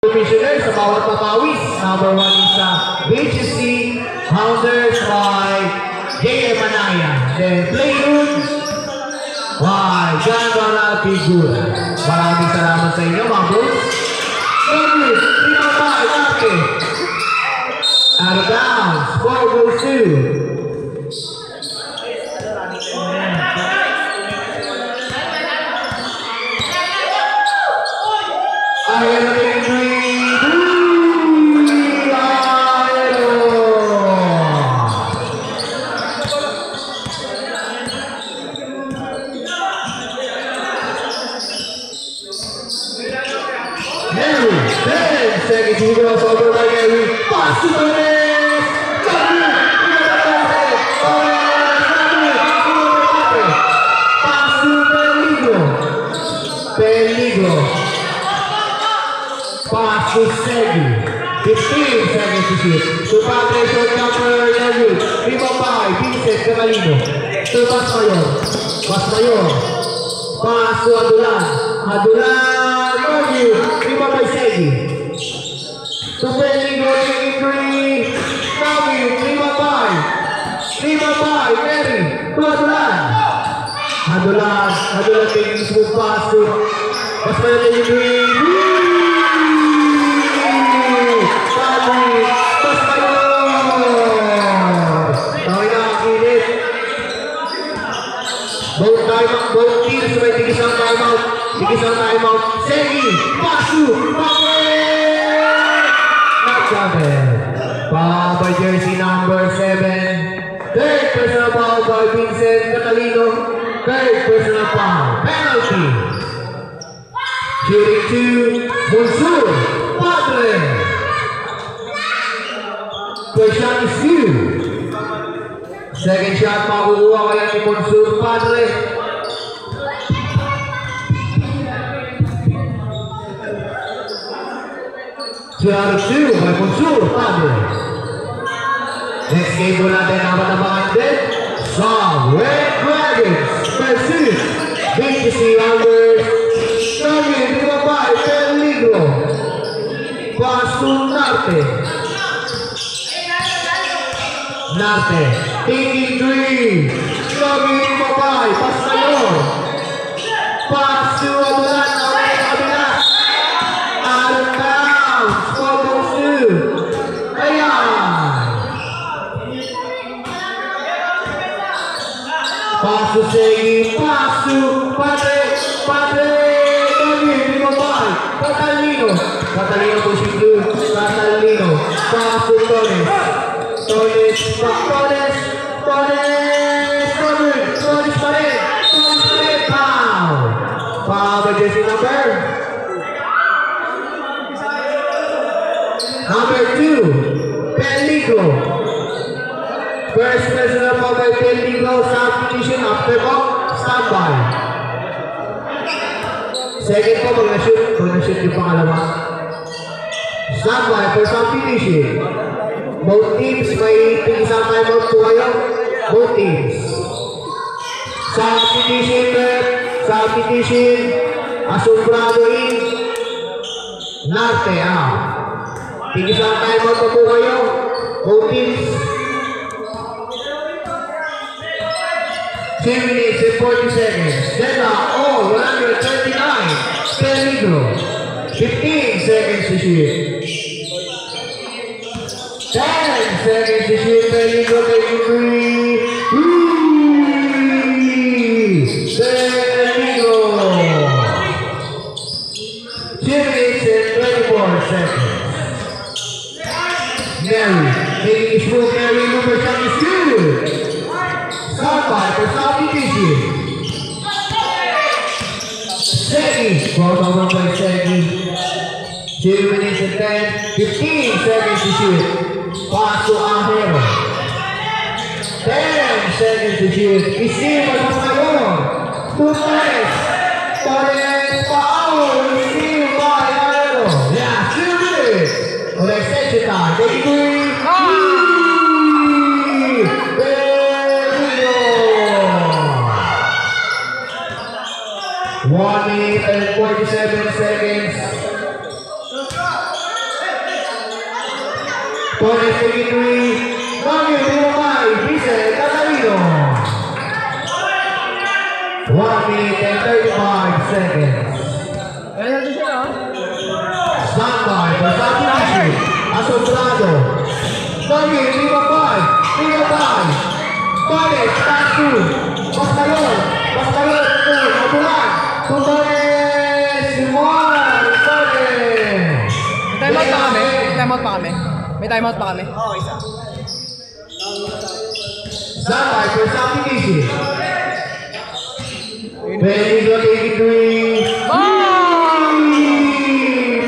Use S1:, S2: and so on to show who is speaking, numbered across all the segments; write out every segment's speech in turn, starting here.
S1: Commissioner sa bawat papawis. Number 1 is BGC Hounders by J.M. Anaya. Then Playroom by John Ronald Figura. Maraming salamat sa inyo mga boss. Service, 3-5, okay. Out of bounds, 4 goes to. Pass to Segi. 15 seconds to shoot. To Padre, short jumper, Levi. 3-5, Vincent Caralino. To Basmayor. Pass to Adulan. Levi. 3-5, Segi. To Peligo, 3-3. Navi, 3-5. 3-5, Mary. To Adulan taking smooth pass to Basmayor, Levi. Both teams may tigis ang timeout. Segi, Pasu, not covered. Foul by jersey number 7. Third personal foul by Vincent Catalino. Third personal foul. Penalty. Shooting 2, Monsur, Padre. First shot is good. Second shot, makukuha kaya ni Monsur, Padre. Out of 2 by Monsur, Padre. Next game po natin naman din sa Red Dragons versus BGC Hounders. Starting 3-5, Peligro. Pass to Narte. Taking 3. Starting 3-5, Basmayor. Pass to Adulan. Pass to Segi, pass to Padre, Tony, 3-5, Catalino pushing through, Catalino, pass to Torres pa rin, foul by jersey number 2, Peligro. First personal foul by Peligro, substitution after ball, standby. Second po, pag na-shoot yung pangalawa. Standby for substitution. Both teams may isang timeout po kayo. Both teams. Substitution, Asombrado in, Narte out. Isang timeout po kayo. Both teams. 10 minutes and 40 seconds. Then all 139. Peligro. 15 seconds to shoot. 10 seconds to shoot. Peligro taking 3. Peligro. 2 minutes and 24 seconds. Mary. Taking his full Mary. Number 7 is good. Standby for substitution. Segi. Ball over by Segi. 2 minutes and 15 seconds to shoot. Pass to Ahero. 10 seconds to shoot. Receive by Basmayor. To Torres. Paul. Receive by Ahero. Yeah, 2 minutes. On extension time. Taking 3. 1 minute and 47 seconds. Bonus taking 3. Daniel Dimabay, Vincent Catalino. 1 minute and 35 seconds. Standby for substitution. Asombrado. Daniel Dimabay. Bonus, pass 2. Pascayon. Mabulan. Bonus, Simon. Bonus.
S2: May timeout pa kami.
S3: Oo, isa.
S1: Standby for substitution. Peligro taking 3.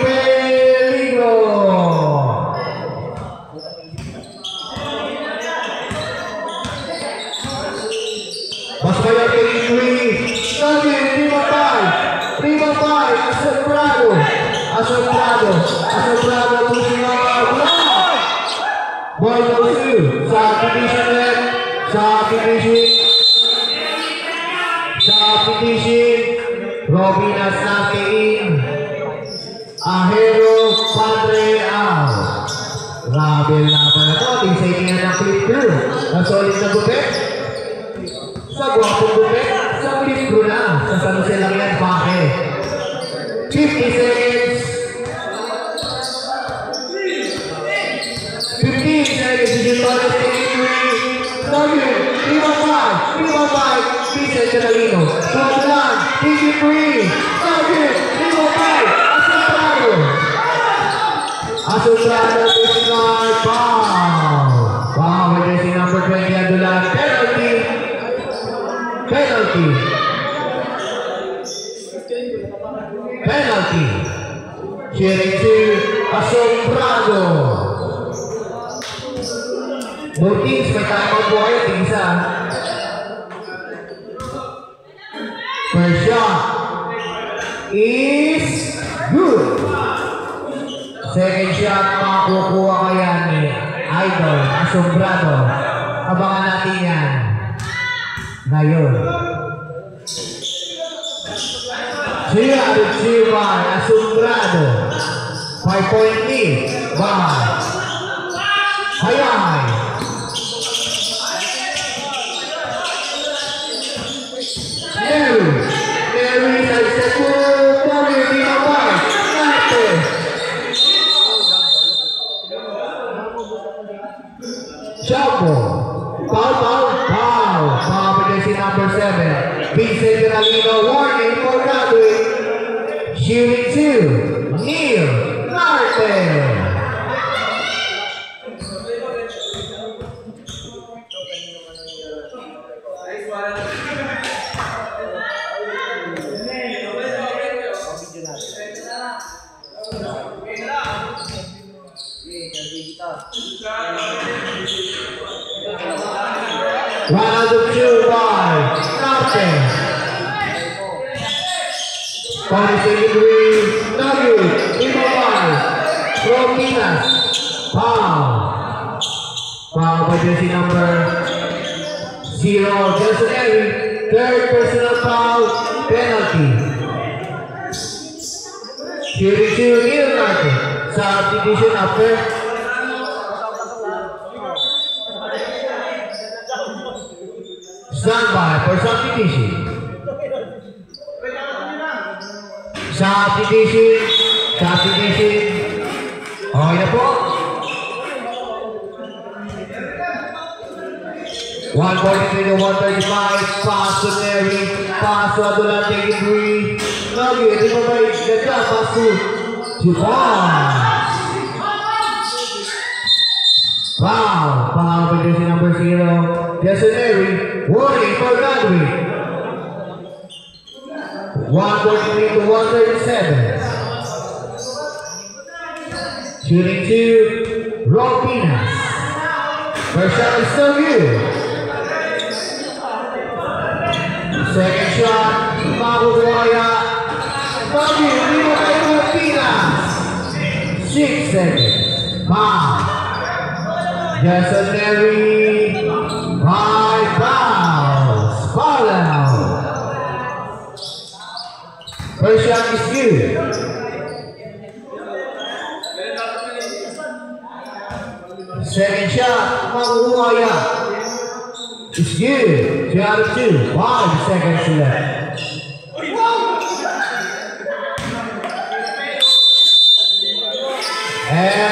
S1: Peligro. Pascayon taking 3. Daniel Dimabay. Asombrado pushing out. Ball goes to substitution left. Substitution. Robinas natin. Ahero Padre out. Rabel na pa na ito. Tingsayin nga ng flip through. Ang solid na gupit. Sa guwapong gupit. Sa flip through na. Sa San Jose lang yan. Bakit? 50 seconds. 15 seconds. Digital bonus taking 3. Daniel Dimabay. Vincent Catalino. Mabulan. Taking 3. Daniel Dimabay. Asombrado taking our foul. With jersey number 20 Adulan. Penalty. Cheering to Asombrado. Both teams may timeout po kayo. Tig-isa. First shot is good. Second shot makukuha kaya ni Idol Asombrado. Abangan natin yan ngayon. Siya by Asombrado. 5-point lead by Hayay. Mary sa second. Daniel Dimabay. Chapo. Foul. Jersey number 7. Vincent Catalino. Warning for graduate. Shooting 2. Neil Martin. Round of 2 by Martin. Bonus taking 3. Daniel Dimabay. Robinas. Foul by jersey number 0. Jason Eric. Third personal foul. Penalty. Shooting 2. Neil Martin. Substitution after. Standby for substitution. Okay na po. 143 to 135. Pass to Neri. Pass to Adulan. Taking 3. Daniel Dimabay. Ganda. Pass to Jupon. Foul by jersey number 0. Jason Neri. Warning for graduate. 143 to 137. Shooting 2. Robinas. First shot is still good. Second shot. Makukuha. Daniel Dimabay Robinas. 6 seconds. Foul. Jason Neri. 5 fouls. Foul out. First shot is good. Second shot, makukuha yan. It's good. 2 out of 2. 5 seconds left. And